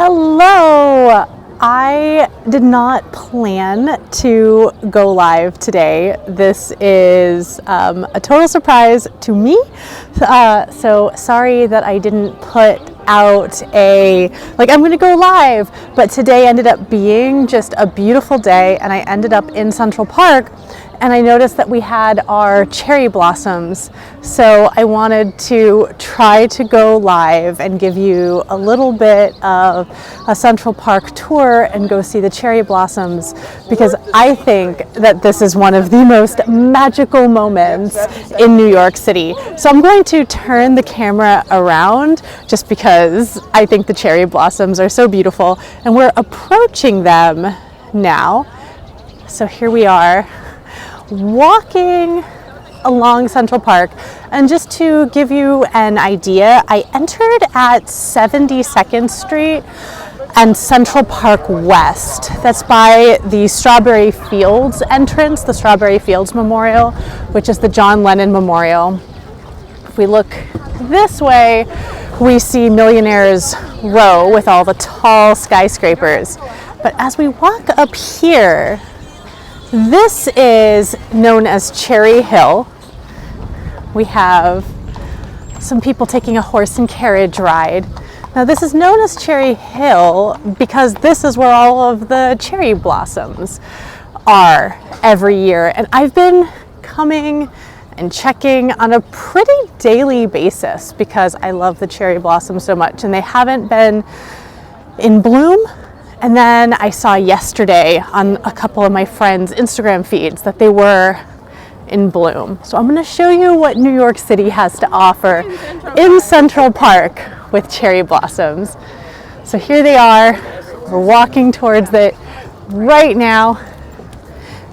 Hello! I did not plan to go live today. This is a total surprise to me. So sorry that I didn't put out I'm gonna go live, but today ended up being just a beautiful day and I ended up in Central Park and I noticed that we had our cherry blossoms. So I wanted to try to go live and give you a little bit of a Central Park tour and go see the cherry blossoms, because I think that this is one of the most magical moments in New York City. So I'm going to turn the camera around just because I think the cherry blossoms are so beautiful and we're approaching them now. So here we are, walking along Central Park, and just to give you an idea, I entered at 72nd Street and Central Park West. That's by the Strawberry Fields entrance, the Strawberry Fields Memorial, which is the John Lennon Memorial. If we look this way, we see Millionaires Row with all the tall skyscrapers. But as we walk up here, this is known as Cherry Hill. We have some people taking a horse and carriage ride. Now this is known as Cherry Hill because this is where all of the cherry blossoms are every year. And I've been coming and checking on a pretty daily basis because I love the cherry blossoms so much, and they haven't been in bloom. And then I saw yesterday on a couple of my friends' Instagram feeds that they were in bloom. So I'm going to show you what New York City has to offer in Central Park with cherry blossoms. So here they are. We're walking towards it right now.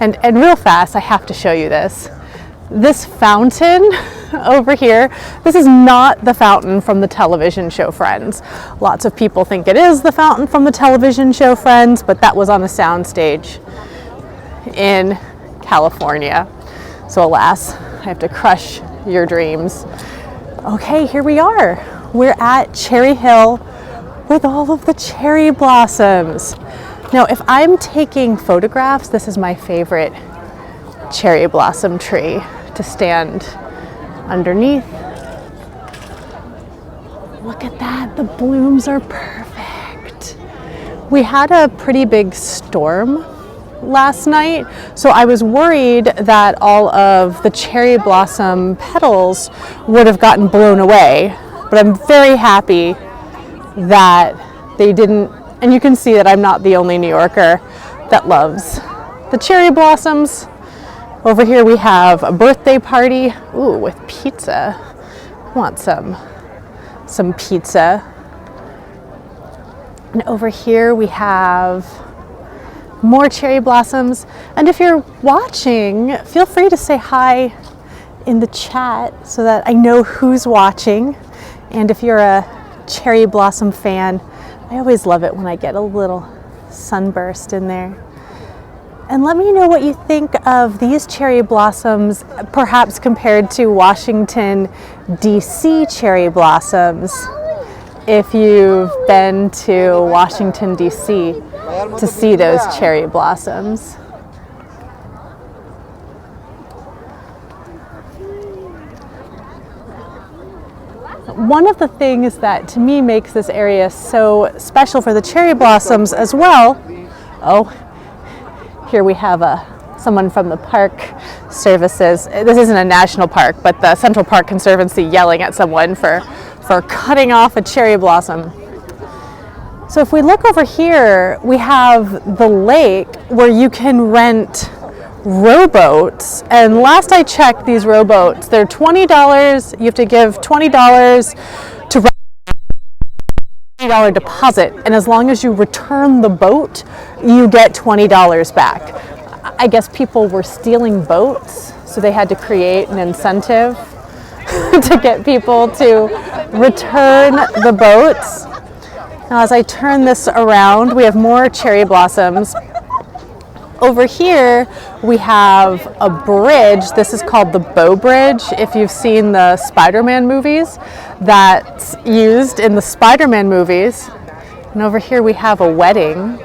And real fast, I have to show you this. This fountain over here, this is not the fountain from the television show Friends. Lots of people think it is the fountain from the television show Friends, but that was on a soundstage in California. So alas, I have to crush your dreams. Okay, here we are. We're at Cherry Hill with all of the cherry blossoms. Now, if I'm taking photographs, this is my favorite cherry blossom tree to stand underneath. Look at that, the blooms are perfect. We had a pretty big storm last night, so I was worried that all of the cherry blossom petals would have gotten blown away, but I'm very happy that they didn't. And you can see that I'm not the only New Yorker that loves the cherry blossoms. Over here we have a birthday party, ooh, with pizza. I want some pizza. And over here we have more cherry blossoms. And if you're watching, feel free to say hi in the chat so that I know who's watching. And if you're a cherry blossom fan, I always love it when I get a little sunburst in there. And let me know what you think of these cherry blossoms, perhaps compared to Washington, D.C. cherry blossoms, if you've been to Washington, D.C. to see those cherry blossoms. One of the things that to me makes this area so special for the cherry blossoms as well, here we have someone from the park services. This isn't a national park, but the Central Park Conservancy yelling at someone for cutting off a cherry blossom. So if we look over here, we have the lake where you can rent rowboats. And last I checked, these rowboats, they're $20. You have to give $20 to rent a $20 deposit, and as long as you return the boat, you get $20 back. I guess people were stealing boats, so they had to create an incentive to get people to return the boats. Now as I turn this around, we have more cherry blossoms. Over here, we have a bridge. This is called the Bow Bridge. If you've seen the Spider-Man movies, that's used in the Spider-Man movies. And over here we have a wedding,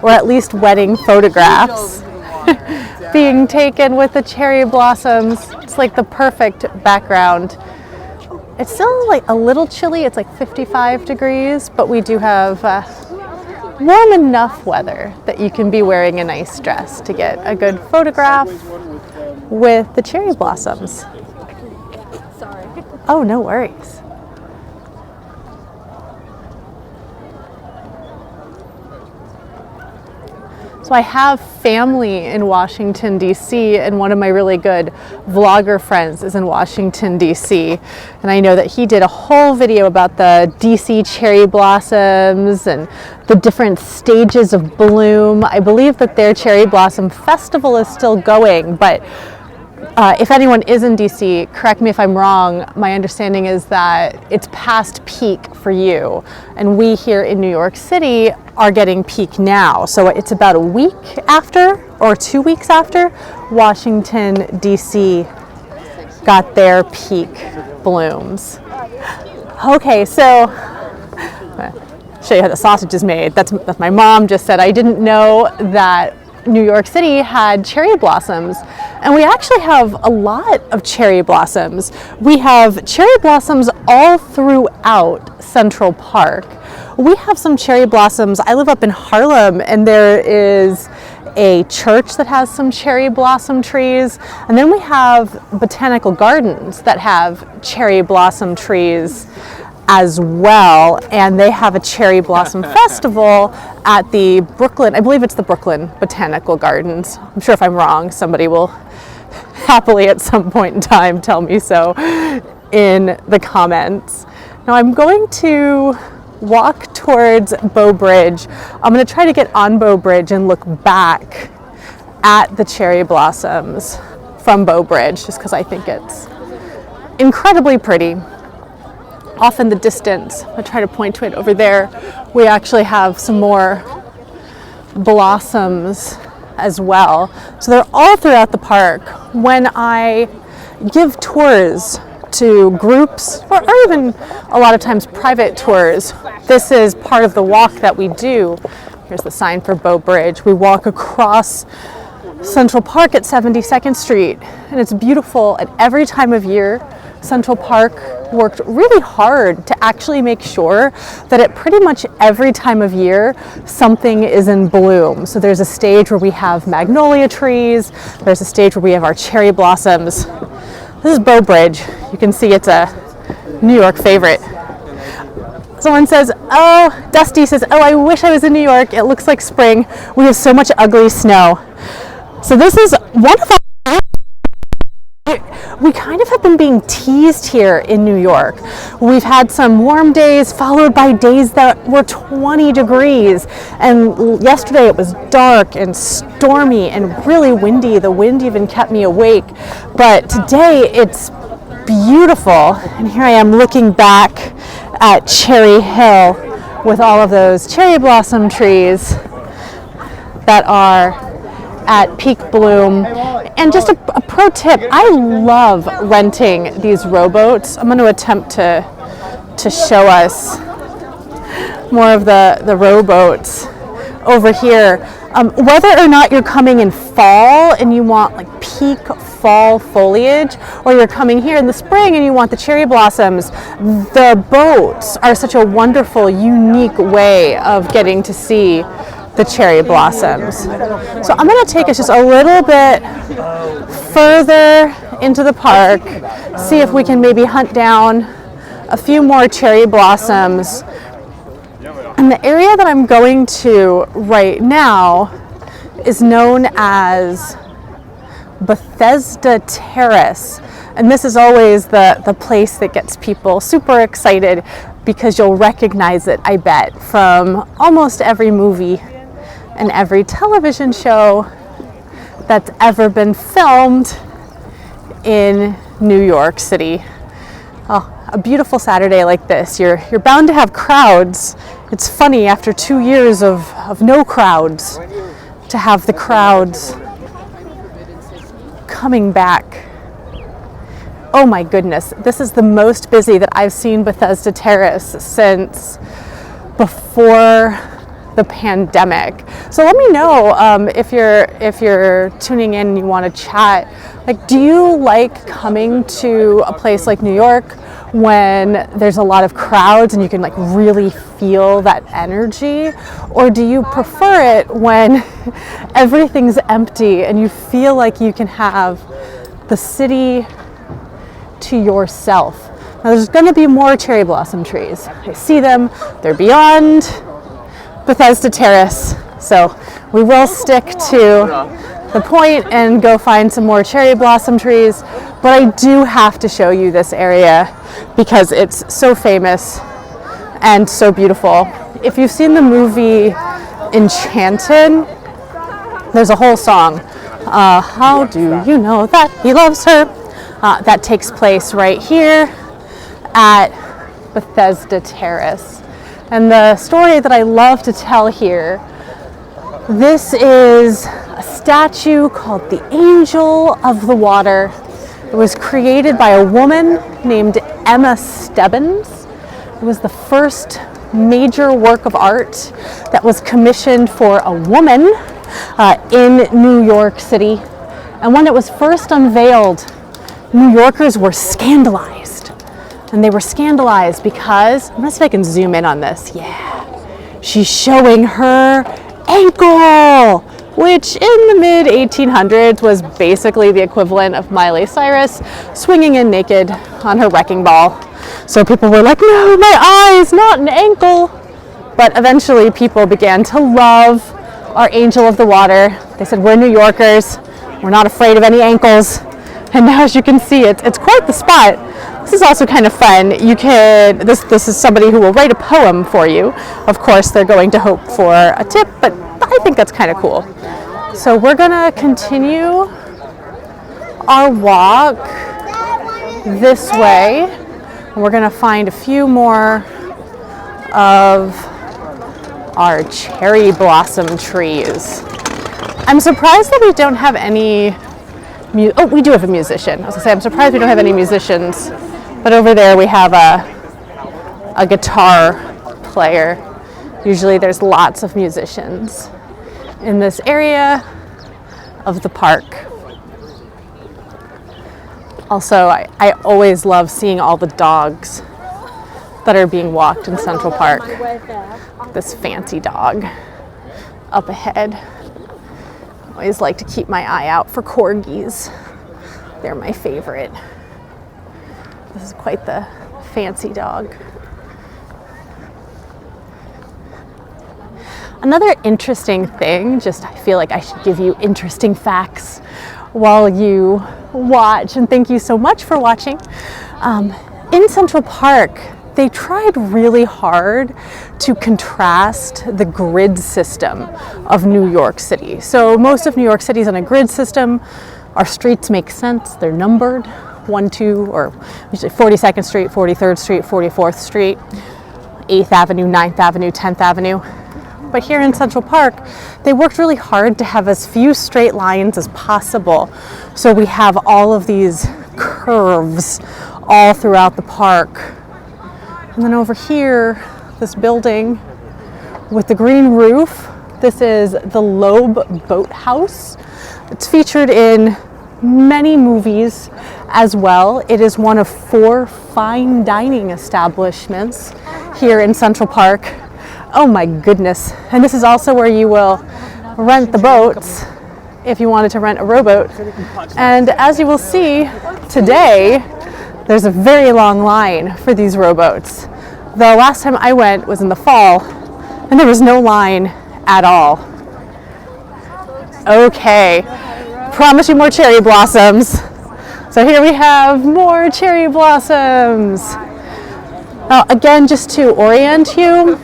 or at least wedding photographs being taken with the cherry blossoms. It's like the perfect background. It's still like a little chilly. It's like 55 degrees, but we do have warm enough weather that you can be wearing a nice dress to get a good photograph with the cherry blossoms. Sorry. Oh, no worries. So I have family in Washington, D.C., and one of my really good vlogger friends is in Washington, D.C. And I know that he did a whole video about the D.C. cherry blossoms and the different stages of bloom. I believe that their cherry blossom festival is still going, but if anyone is in DC, correct me if I'm wrong, my understanding is that it's past peak for you. And we here in New York City are getting peak now. So it's about a week after or 2 weeks after Washington, DC got their peak blooms. Okay, so I'll show you how the sausage is made. That's my mom just said. I didn't know that New York City had cherry blossoms, and we actually have a lot of cherry blossoms. We have cherry blossoms all throughout Central Park. We have some cherry blossoms. I live up in Harlem, and there is a church that has some cherry blossom trees, and then we have botanical gardens that have cherry blossom trees as well, and they have a cherry blossom festival at the Brooklyn, I believe it's the Brooklyn Botanical Gardens. I'm sure if I'm wrong, somebody will happily at some point in time tell me so in the comments. Now I'm going to walk towards Bow Bridge. I'm going to try to get on Bow Bridge and look back at the cherry blossoms from Bow Bridge, just because I think it's incredibly pretty. Off in the distance, I'll try to point to it over there, we actually have some more blossoms as well. So they're all throughout the park. When I give tours to groups, or even a lot of times private tours, this is part of the walk that we do. Here's the sign for Bow Bridge. We walk across Central Park at 72nd Street, and it's beautiful at every time of year. Central Park worked really hard to actually make sure that at pretty much every time of year something is in bloom. So there's a stage where we have magnolia trees, there's a stage where we have our cherry blossoms. This is Bow Bridge. You can see it's a New York favorite. Someone says, oh, Dusty says, oh, I wish I was in New York. It looks like spring. We have so much ugly snow. So this is one of our we kind of have been being teased here in New York. We've had some warm days followed by days that were 20 degrees. And yesterday it was dark and stormy and really windy. The wind even kept me awake. But today it's beautiful. And here I am looking back at Cherry Hill with all of those cherry blossom trees that are at peak bloom. And just a pro tip, I love renting these rowboats. I'm going to attempt to show us more of the rowboats over here. Whether or not you're coming in fall and you want like peak fall foliage, or you're coming here in the spring and you want the cherry blossoms, the boats are such a wonderful, unique way of getting to see the cherry blossoms. So I'm going to take us just a little bit further into the park, see if we can maybe hunt down a few more cherry blossoms. And the area that I'm going to right now is known as Bethesda Terrace. And this is always the place that gets people super excited, because you'll recognize it, I bet, from almost every movie and every television show that's ever been filmed in New York City. Oh, a beautiful Saturday like this, you're bound to have crowds. It's funny, after 2 years of no crowds, to have the crowds coming back. Oh my goodness, this is the most busy that I've seen Bethesda Terrace since before the pandemic. So let me know if you're tuning in and you want to chat. Like, do you like coming to a place like New York when there's a lot of crowds and you can like really feel that energy? Or do you prefer it when everything's empty and you feel like you can have the city to yourself? Now there's going to be more cherry blossom trees. I see them. They're beyond Bethesda Terrace. So we will stick to the point and go find some more cherry blossom trees. But I do have to show you this area because it's so famous and so beautiful. If you've seen the movie Enchanted, there's a whole song, How Do You Know That He Loves Her? That takes place right here at Bethesda Terrace. And the story that I love to tell here, this is a statue called the Angel of the Water. It was created by a woman named Emma Stebbins. It was the first major work of art that was commissioned for a woman in New York City. And when it was first unveiled, New Yorkers were scandalized. And they were scandalized because, I'm gonna see if I can zoom in on this. Yeah, she's showing her ankle, which in the mid 1800s was basically the equivalent of Miley Cyrus swinging in naked on her wrecking ball. So people were like, no, my eyes, not an ankle. But eventually people began to love our Angel of the Water. They said, we're New Yorkers, we're not afraid of any ankles. And now, as you can see, it's quite the spot. This is also kind of fun. You could, this is somebody who will write a poem for you. Of course, they're going to hope for a tip, but I think that's kind of cool. So we're gonna continue our walk this way. And we're gonna find a few more of our cherry blossom trees. I'm surprised that we don't have any we do have a musician. I was gonna say, I'm surprised we don't have any musicians, but over there we have a guitar player. Usually there's lots of musicians in this area of the park. Also, I always love seeing all the dogs that are being walked in Central Park. This fancy dog up ahead. I always like to keep my eye out for corgis. They're my favorite. This is quite the fancy dog. Another interesting thing, just I feel like I should give you interesting facts while you watch, and thank you so much for watching. In Central Park, they tried really hard to contrast the grid system of New York City. So most of New York City is on a grid system. Our streets make sense. They're numbered, 1, 2, or usually 42nd Street, 43rd Street, 44th Street, 8th Avenue, 9th Avenue, 10th Avenue. But here in Central Park, they worked really hard to have as few straight lines as possible. So we have all of these curves all throughout the park. And then over here, this building with the green roof, this is the Loeb Boathouse. It's featured in many movies as well. It is one of 4 fine dining establishments here in Central Park. Oh my goodness. And this is also where you will rent the boats if you wanted to rent a rowboat. And as you will see today, there's a very long line for these rowboats. The last time I went was in the fall, and there was no line at all. Okay, promise you more cherry blossoms. So here we have more cherry blossoms. Now again, just to orient you,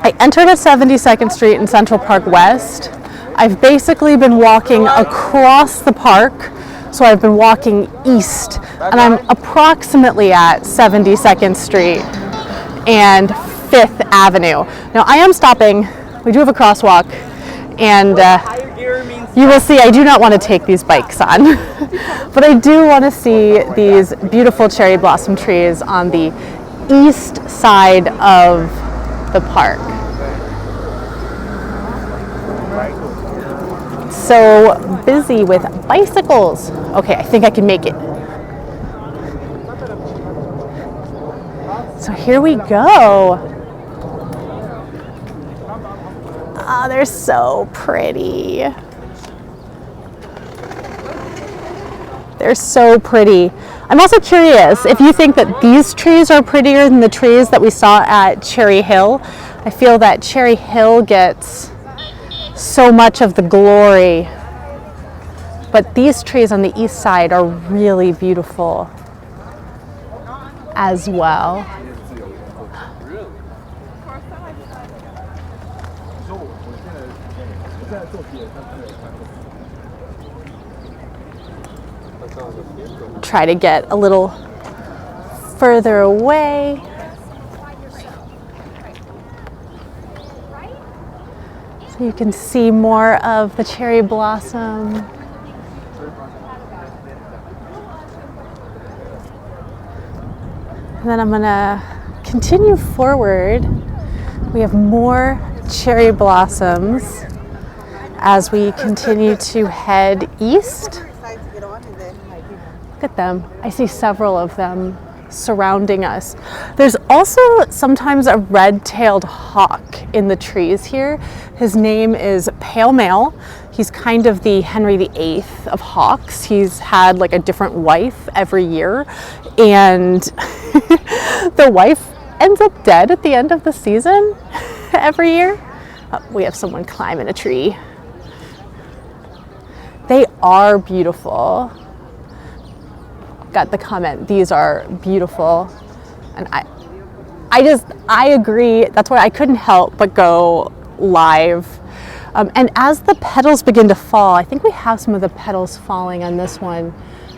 I entered at 72nd Street in Central Park West. I've basically been walking across the park, so I've been walking east, and I'm approximately at 72nd Street and 5th Avenue. Now I am stopping, we do have a crosswalk, and you will see I do not want to take these bikes on, but I do want to see these beautiful cherry blossom trees on the east side of the park. So busy with bicycles. Okay, I think I can make it. So here we go. Ah, they're so pretty. They're so pretty. I'm also curious if you think that these trees are prettier than the trees that we saw at Cherry Hill. I feel that Cherry Hill gets so much of the glory, but these trees on the east side are really beautiful as well. Try to get a little further away. So you can see more of the cherry blossom. And then I'm gonna continue forward. We have more cherry blossoms as we continue to head east. Look at them. I see several of them surrounding us. There's also sometimes a red-tailed hawk in the trees here. His name is Pale Male. He's kind of the Henry VIII of hawks. He's had like a different wife every year, and the wife ends up dead at the end of the season every year. Oh, we have someone climbing a tree. They are beautiful. Got the comment, these are beautiful. And I agree. That's why I couldn't help but go live. And as the petals begin to fall, I think we have some of the petals falling on this one.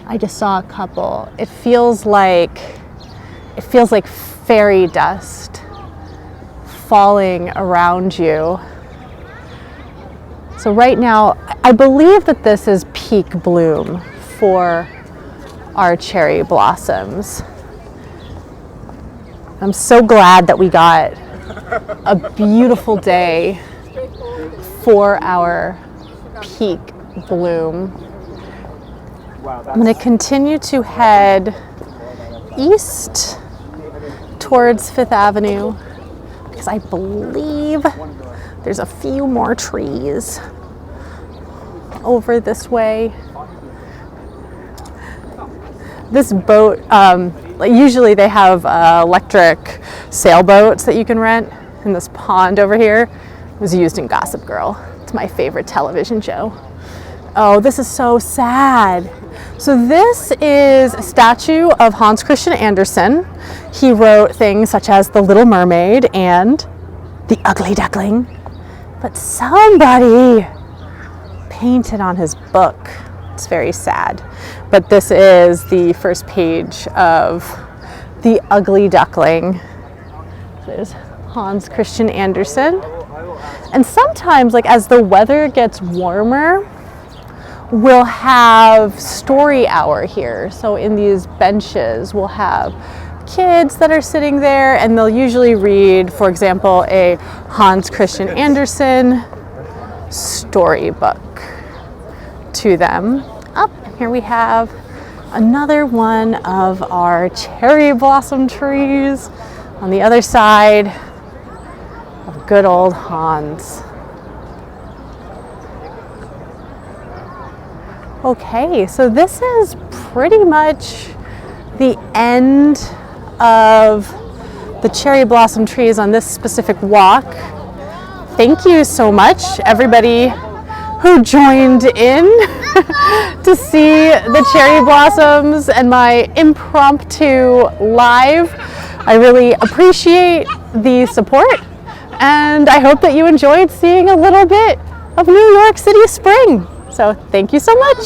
I just saw a couple. It feels like fairy dust falling around you. So right now, I believe that this is peak bloom for our cherry blossoms. I'm so glad that we got a beautiful day for our peak bloom. I'm going to continue to head east towards Fifth Avenue because I believe there's a few more trees over this way. This boat, usually they have electric sailboats that you can rent, and this pond over here was used in Gossip Girl. It's my favorite television show. Oh, this is so sad. So this is a statue of Hans Christian Andersen. He wrote things such as The Little Mermaid and The Ugly Duckling, but somebody painted on his book. It's very sad. But this is the first page of The Ugly Duckling. There's Hans Christian Andersen. And sometimes, like as the weather gets warmer, we'll have story hour here. So in these benches, we'll have kids that are sitting there, and they'll usually read, for example, a Hans Christian Andersen storybook to them. Up here we have another one of our cherry blossom trees on the other side of good old Hans. Okay, so this is pretty much the end of the cherry blossom trees on this specific walk. Thank you so much, everybody who joined in to see the cherry blossoms and my impromptu live. I really appreciate the support, and I hope that you enjoyed seeing a little bit of New York City spring. So thank you so much.